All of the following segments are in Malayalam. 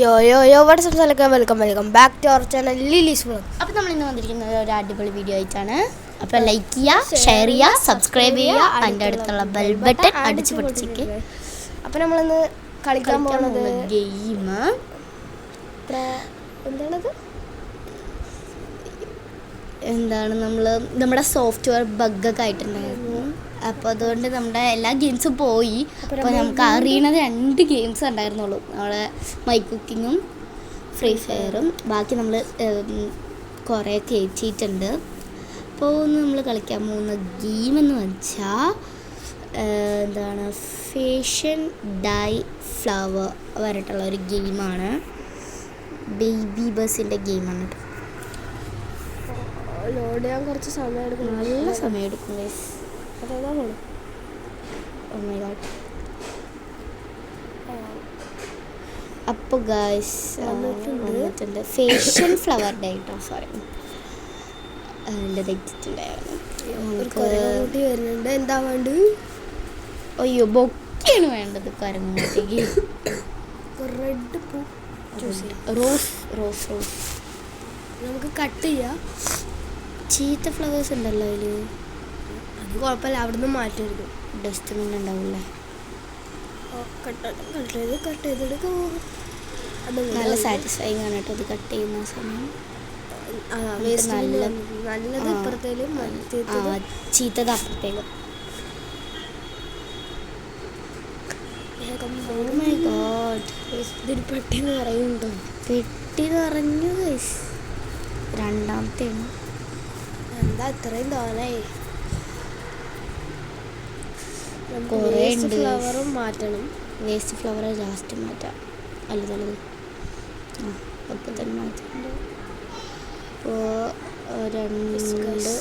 Welcome back to our channel Lily's vlog. അപ്പോൾ നമ്മൾ ഇന്ന് വന്നിരിക്കുന്നത് ഒരു അടിപൊളി വീഡിയോ ആയിട്ടാണ്. അപ്പോൾ ലൈക്ക് ചെയ്യുക, ഷെയർ ചെയ്യുക, സബ്സ്ക്രൈബ് ചെയ്യുക, അതിൻ്റെ അടുത്തുള്ള ബെൽ ബട്ടൺ അടിച്ചു പിടിച്ചിട്ട്. അപ്പോൾ നമ്മളിന്ന് കളിക്കാൻ പോകുന്നത് ഗെയിം എന്താണ് നമ്മുടെ സോഫ്റ്റ്വെയർ ബഗ്ഗൊക്കെ ആയിട്ടുണ്ടായിരുന്നു. അപ്പോൾ അതുകൊണ്ട് നമ്മുടെ എല്ലാ ഗെയിംസും പോയി. അപ്പോൾ നമുക്ക് അറിയണത് 2 ഗെയിംസ് ഉണ്ടായിരുന്നുള്ളൂ, നമ്മളെ മൈക്ക് കുക്കിങ്ങും ഫ്രീ ഫയറും. ബാക്കി നമ്മൾ കുറേ കയറ്റിയിട്ടുണ്ട്. അപ്പോൾ നമ്മൾ കളിക്കാൻ പോകുന്ന ഗെയിം എന്ന് വെച്ചാൽ എന്താണ്, ഫേഷൻ ഡൈ ഫ്ലവർ വരട്ടുള്ള ഒരു ഗെയിമാണ്. ബേബി ബസ്സിൻ്റെ ഗെയിമാണ് കേട്ടോ. ലോഡ് ചെയ്യാൻ കുറച്ച് സമയം എടുക്കും, നല്ല സമയം എടുക്കും ഗൈസ്. അപ്പോൾ ഗൈസ് വന്നിട്ടുണ്ട് ഫേഷ്യൽ ഫ്ലവർ ഡേ കേട്ടോ. സോറി, എൻ്റെ തെറ്റിട്ടുണ്ടായിരുന്നു. വരുന്നുണ്ട്. എന്താ വേണ്ടത്? അയ്യോ, ബൊക്കെയാണ് വേണ്ടത്. കരങ്ങോട്ടേക്ക് റെഡ് പൂ, റോസ് റോസ് റോസ് നമുക്ക് കട്ട് ചെയ്യാം. ചീത്ത ഫ്ലവേഴ്സ് ഉണ്ടല്ലോ അതിൽ. അത് കുഴപ്പമില്ല, അവിടുന്ന് മാറ്റരുത്. ഡസ്റ്റ്ബിൻ ഉണ്ടാവില്ലേ. കട്ട് ചെയ്തെടുക്കാം. നല്ല സാറ്റിസ്ഫൈങ് ആണ് കേട്ടോ അത് കട്ട് ചെയ്യുന്ന സമയം. നല്ലത് ഇപ്പുറത്തേലും ചീത്തത് അപ്പുറത്തേലും. ഇതൊരു പെട്ടി എന്ന് പറയുന്നുണ്ടോ? പെട്ടി നിറഞ്ഞു ഗൈസ്. രണ്ടാമത്തെയാണ്. എന്താ ഇത്രയും തോന്നായി? കുറേ ഉണ്ട്. ഫ്ലവറും മാറ്റണം. വേസ്റ്റ് ഫ്ലവർ ലാസ്റ്റ് മാറ്റാം. അല്ല നല്ലത്. അപ്പോൾ തന്നെ മാറ്റുന്നുണ്ട്. അപ്പോൾ 2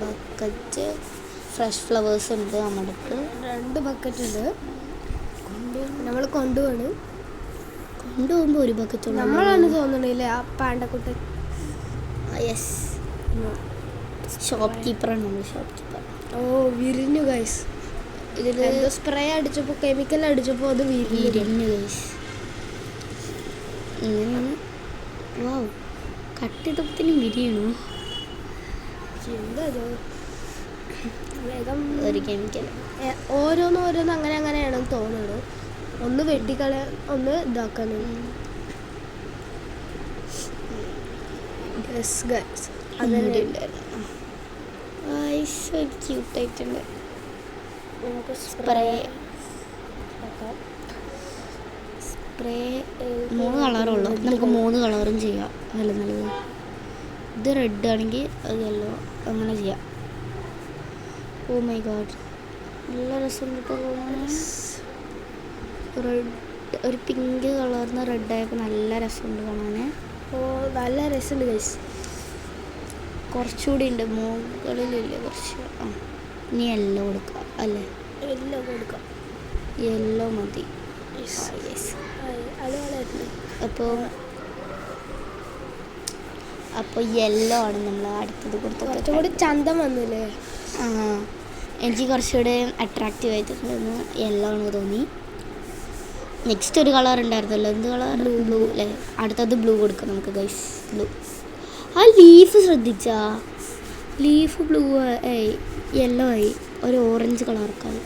ബക്കറ്റ് ഫ്രഷ് ഫ്ലവേഴ്സ് ഉണ്ട് നമ്മുടെ അടുത്ത്. 2 ബക്കറ്റ് ഉണ്ട്. നമ്മൾ കൊണ്ടുപോകണം. കൊണ്ടുപോകുമ്പോൾ 1 ബക്കറ്റ് നമ്മളാണ് തോന്നണില്ലേ ആ പാണ്ടക്കുട്ടി? യെസ്, ഷോപ്പ് കീപ്പറാണ് നമ്മൾ. Shop keeper. ഓ, വിരിഞ്ഞു ഗൈസ്. ഇതിൽ സ്പ്രേ അടിച്ചപ്പോൾ, കെമിക്കൽ അടിച്ചപ്പോൾ അത് വിരിഞ്ഞു ഗൈസ്. ഇങ്ങനെയാണ്. വാവ്, കട്ട് ചെയ്തപ്പോഴത്തേനും വിരിയണു. എന്താ വേഗം ഒരു കെമിക്കൽ. ഓരോന്ന് അങ്ങനെയാണെന്ന് തോന്നുന്നു. ഒന്ന് വെട്ടിക്കളയാ, ഒന്ന് ഇതാക്കാനും. അതിൻ്റെ ഉണ്ടായിരുന്നു. ക്യൂട്ടായിട്ടുണ്ട്. നമുക്ക് സ്പ്രേ 3 കളറുള്ളൂ. നമുക്ക് 3 കളറും ചെയ്യാം. നല്ല നല്ലത്. ഇത് റെഡ് ആണെങ്കിൽ അത് യെല്ലോ, അങ്ങനെ ചെയ്യാം. ഓ മൈ ഗോഡ്, നല്ല രസമുണ്ട്. റെഡ് ഒരു പിങ്ക് കളർന്ന് റെഡ് ആയപ്പോൾ നല്ല രസമുണ്ട് കാണാൻ. ഓ, നല്ല രസമുണ്ട് ഗൈസ്. കുറച്ചുകൂടി ഉണ്ട് മുകളിലില്ല കുറച്ച്. ഇനി യെല്ലോ കൊടുക്കാം അല്ലേ? യെല്ലോ കൊടുക്കാം. യെല്ലോ മതി. അപ്പോൾ യെല്ലോ ആണ് നമ്മൾ അടുത്തത് കൊടുത്തത്. കുറച്ചുകൂടി ചന്തം വന്നില്ലേ? എനിക്ക് കുറച്ചുകൂടി അട്രാക്റ്റീവ് ആയിട്ട് തോന്നുന്നു. യെല്ലോ ആണ് തോന്നി. നെക്സ്റ്റ് ഒരു കളർ ഉണ്ടായിരുന്നല്ലോ, എന്ത് കളർ? ബ്ലൂ അല്ലേ? അടുത്തത് ബ്ലൂ കൊടുക്കാം നമുക്ക് ഗൈസ്. ബ്ലൂ. ആ ലീഫ് ശ്രദ്ധിച്ചാ? ലീഫ് ബ്ലൂ ആയി, യെല്ലോ ആയി, ഒരു ഓറഞ്ച് കളർക്കായി.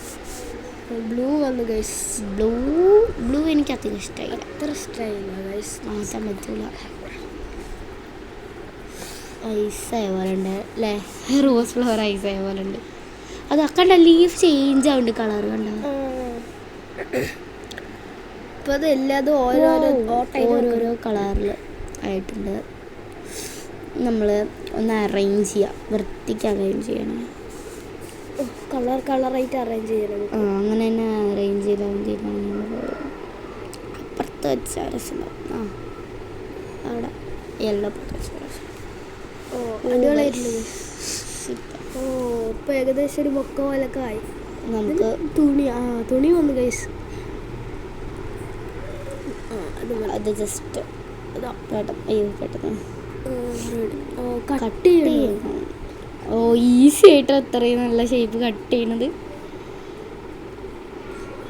ബ്ലൂ വന്നു ഗൈസ്. ബ്ലൂ എനിക്ക് അധികം ഇഷ്ടമായില്ല. അത്ര ഇഷ്ടമായില്ല ഗൈസ്. മാറ്റാൻ പറ്റൂല. ഐസായ പോലെ ഉണ്ട് അല്ലേ? റോസ് ഫ്ലവർ ഐസായ പോലെ ഉണ്ട്. അത് കണ്ട, ലീഫ് ചേഞ്ച് ആവുന്നുണ്ട് കളർ. കണ്ട, ഇപ്പോൾ അത് എല്ലാതും ഓരോരോ കളറിൽ ആയിട്ടുണ്ട്. നമ്മൾ ഒന്ന് അറേഞ്ച് ചെയ്യാം, വൃത്തിക്ക് അറേഞ്ച് ചെയ്യണം. കളറായിട്ട് അറേഞ്ച് ചെയ്യണം. അങ്ങനെ തന്നെ അറേഞ്ച് ചെയ്താൽ അപ്പുറത്ത് വെച്ചാൽ രസമുണ്ടാവും. അവിടെ യെല്ലോ ഓ, അടിപൊളിയായിട്ടുണ്ട്. ഓ, ഇപ്പോൾ ഏകദേശം ഒരു ബൊക്ക പോലൊക്കെ ആയി. നമുക്ക് തുണി വന്നു ഗൈസ്. അത് ജസ്റ്റ് പെട്ടെന്ന് കട്ട് ചെയ്യണം. ഓ, ഈസി ആയിട്ട് അത്രയും നല്ല ഷേപ്പ് കട്ട് ചെയ്യണത്.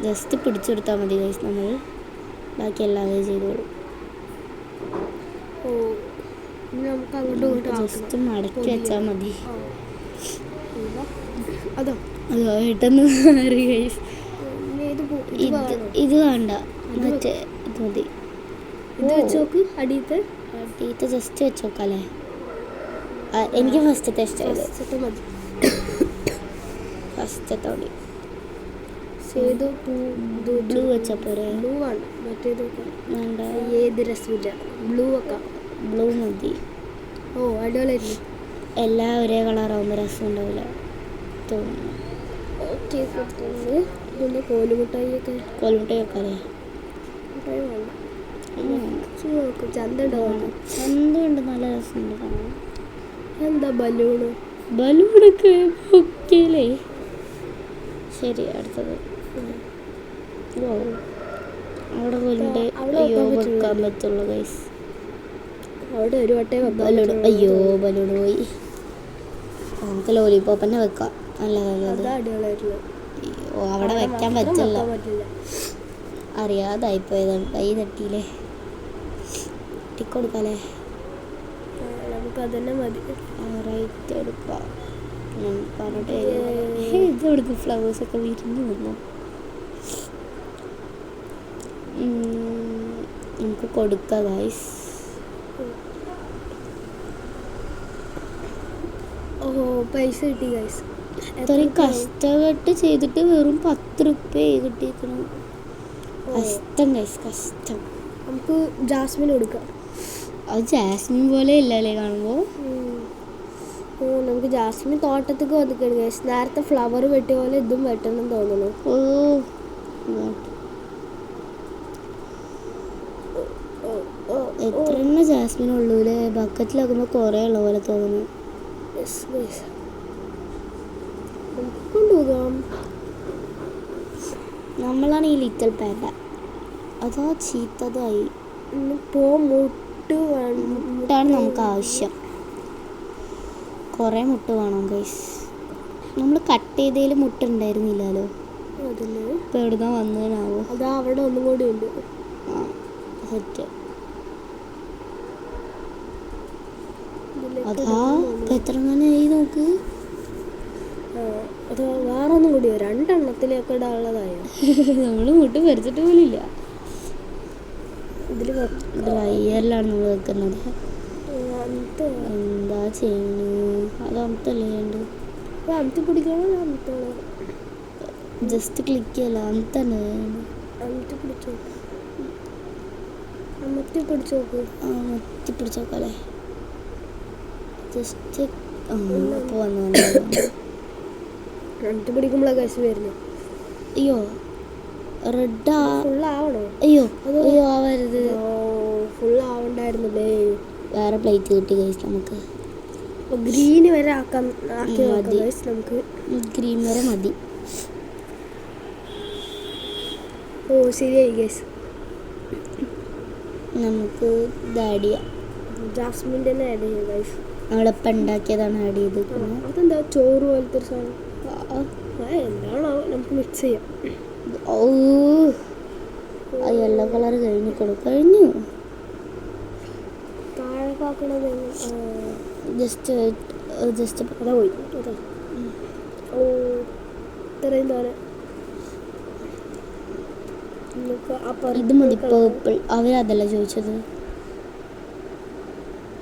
ജസ്റ്റ് പിടിച്ചെടുത്താൽ മതി ഗൈസ്. നമ്മൾ ബാക്കി എല്ലാവരും ചെയ്തോളൂ. ഓ ഇനി നമുക്ക് അങ്ങോട്ടും ഇങ്ങോട്ടും ജസ്റ്റ് മടക്കി വെച്ചാൽ മതി. അതോ അത് പെട്ടെന്ന് മാറി ഗൈസ്. ഇത് വേണ്ട, മറ്റേ ഇത് മതി. ഇത് വെച്ചോക്ക് അടിയത്തെ ജസ്റ്റ് വെച്ചോക്കല്ലേ. എനിക്ക് ഫസ്റ്റത്തെ ഇഷ്ടമായത്. മതി. ഫസ്റ്റത്തെ മതി. ബ്ലൂ വെച്ചാൽ പോരെ? ബ്ലൂ വേണ്ട, മറ്റേത് വേണ്ട. ഏത് രസമില്ല, ബ്ലൂ വെക്കാം. ബ്ലൂ മതി. ഓ അടിപൊളിയായിരുന്നു. എല്ലാം ഒരേ കളറാവുമ്പോൾ രസം ഉണ്ടാവില്ല തോന്നുന്നു. ഓക്കെ പിന്നെ കോലുമുട്ടായി വെക്കാല്ലേ? മുട്ടായി വേണ്ട, ചന്ത ഉണ്ടാവും. ചന്തയുണ്ട്, നല്ല രസമുണ്ട് കാണാൻ. എന്താ ബലൂണൊക്കെ ഓക്കേല്ലേ? ശരി, അടുത്തത്. അവിടെ കൊണ്ട് വെക്കാൻ പറ്റുള്ളൂ ഗൈസ്. അവിടെ ഒരു വട്ടേ ബലൂൺ. അയ്യോ ബലൂൺ പോയി. നമുക്ക് ലോലിപോപ്പ് തന്നെ വെക്കാം. നല്ലതല്ലേ? അടിപൊളിയായിരുന്നു. അയ്യോ അവിടെ വെക്കാൻ പറ്റില്ല, അറിയാതായിപ്പോയതാണ്. കൈ തട്ടിയില്ലേ? ടിക്കൊടുക്കാല്ലേ? നമുക്ക് അതന്നെ മതി. റൈറ്റ് എടുക്കാം. പറഞ്ഞിട്ട് ഇത് കൊടുക്കും. ഫ്ലവേഴ്സൊക്കെ വിരിഞ്ഞു വന്നു. നമുക്ക് കൊടുക്കാം ഗൈസ്. ഓഹോ പൈസ കിട്ടി ഗൈസ്. ഇത്രയും കഷ്ടപ്പെട്ട് ചെയ്തിട്ട് വെറും 10 രൂപ കിട്ടിയിരിക്കണം. കഷ്ടം ഗൈസ്, കഷ്ടം. നമുക്ക് ജാസ്മിൻ കൊടുക്കാം. അത് ജാസ്മിൻ പോലെ ഇല്ലല്ലേ കാണുമ്പോൾ? നമുക്ക് ജാസ്മിൻ തോട്ടത്തേക്ക് വന്നിക്കണം ഗൈസ്. നേരത്തെ ഫ്ലവർ വെട്ടിയ പോലെ ഇതും വെട്ടണം തോന്നുന്നു. ഓ എത്ര എണ്ണ ജാസ്മിൻ ഉള്ളൂല്ലേ? ബക്കറ്റിലാക്കുമ്പോൾ കുറേ ഉള്ള പോലെ തോന്നുന്നു. കൊണ്ടുപോകാം. നമ്മളാണ് ഈ ലിറ്റിൽ പാൻഡ. അതാ ചീത്തതായി. മുട്ടാണ് നമുക്ക് ആവശ്യം. കുറേ മുട്ട വേണം ഗൈസ്. നമ്മൾ കട്ട് ചെയ്തതിൽ മുട്ട ഉണ്ടായിരുന്നില്ലല്ലോ. ഇപ്പം എവിടുന്നാ വന്നതിനാവോ? അതാ അവിടെ ഒന്നും കൂടി ഉണ്ട്. ആ സെറ്റ്. അതാ എത്ര ആയി നോക്ക്. അത് വേറെ ഒന്നും കൂടിയോ? 2 എണ്ണത്തിലേക്ക് ഇടാനുള്ളതായോ? നമ്മൾ മുട്ട പരിച്ചിട്ട് പോലില്ല. ഇതിൽ ഡ്രയറിലാണ് നമ്മൾ വെക്കുന്നത്. എന്താ ചെയ്യണു? അത് അമത്തല്ലേ വേണ്ടത്? അമത്തി പിടിക്കണോ? ജസ്റ്റ് ക്ലിക്ക് ചെയ്യല്ല, അമത്തന്നെ അമത്തി പിടിച്ചോക്കല്ലേ? ജസ്റ്റ് ഇപ്പോൾ വന്നു. അമത്തി പിടിക്കുമ്പോഴാണ് കശി വരുന്നത്. അയ്യോ റെഡാ. ഫുള്ളാവണോ? അയ്യോ അയ്യോ ആവരുത്. ഫുള്ളാവണ്ടായിരുന്നല്ലേ? വേറെ പ്ലേറ്റ് കിട്ടി ഗൈസ്. നമുക്ക് ഗ്രീൻ വരെ ആക്കി മതി. നമുക്ക് ഗ്രീൻ വരെ മതി. ഓ ശരിയായി ഗൈസ്. നമുക്ക് ഇത് ആഡ് ചെയ്യാം. ജാസ്മിൻ്റെ തന്നെ ആഡ് ചെയ്യാം ഗൈസ്. നമ്മളിപ്പോൾ ഉണ്ടാക്കിയതാണ് ആഡ് ചെയ്ത്. അതെന്താ ചോറ് പോലത്തെ ഒരു സാധനം? എന്താണോ നമുക്ക് മിക്സ് ചെയ്യാം. ഓ ആ യെല്ലോ കളർ കഴിഞ്ഞു. താഴെ കാക്കണത് ജസ്റ്റ് അതാ പോയി. അതാ ഓ ഇത്രയും താഴെ. ഇത് മതി. പേർപ്പിൾ അവരതല്ല ചോദിച്ചത്.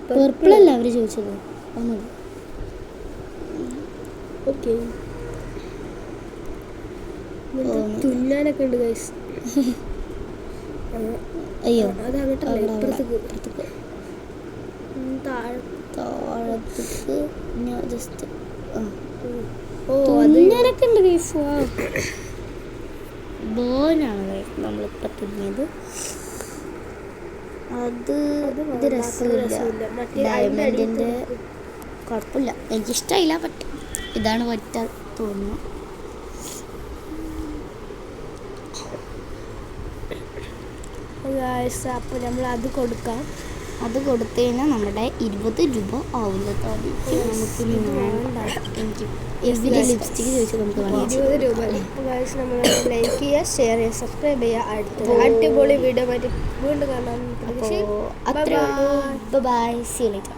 പേർപ്പിൾ അല്ല അവർ ചോദിച്ചത്. അത് മതി. ഓക്കെ തുന്നാനൊക്കെ ഉണ്ട് ഗൈസ്. അയ്യോ അതങ്ങോട്ടല്ലേ താഴത്തേക്ക് ഞാൻ ജസ്റ്റ് തുന്നാനൊക്കെ ഉണ്ട് ഗൈസ്. ബോനാണ് ഗൈസ് നമ്മളിപ്പോൾ തുന്നിയത്. അത് ഇത് രസമില്ല. ഡയമണ്ടിൻ്റെ കുഴപ്പമില്ല, എനിക്കിഷ്ടമായില്ല. പറ്റും ഇതാണ് പറ്റ തോന്നുന്നു. അപ്പോൾ നമ്മൾ അത് കൊടുക്കാം. അത് കൊടുത്തു കഴിഞ്ഞാൽ നമ്മുടെ 20 രൂപ ആവില്ല താടിക്ക്. നമുക്ക് എനിക്ക് എവിടെ ലിപ്സ്റ്റിക്ക് ചോദിച്ചാൽ നമുക്ക് വാങ്ങിച്ചു 20 രൂപ. അപ്പോൾ ഗൈസ് നമ്മൾ ലൈക്ക് ചെയ്യുക, ഷെയർ ചെയ്യുക, സബ്സ്ക്രൈബ് ചെയ്യുക. അടുത്ത അടിപൊളി വീഡിയോ ആയിട്ട് വീണ്ടും കാണാം. അപ്പോൾ അത്രേ ഉള്ളൂ. Bye, see you later.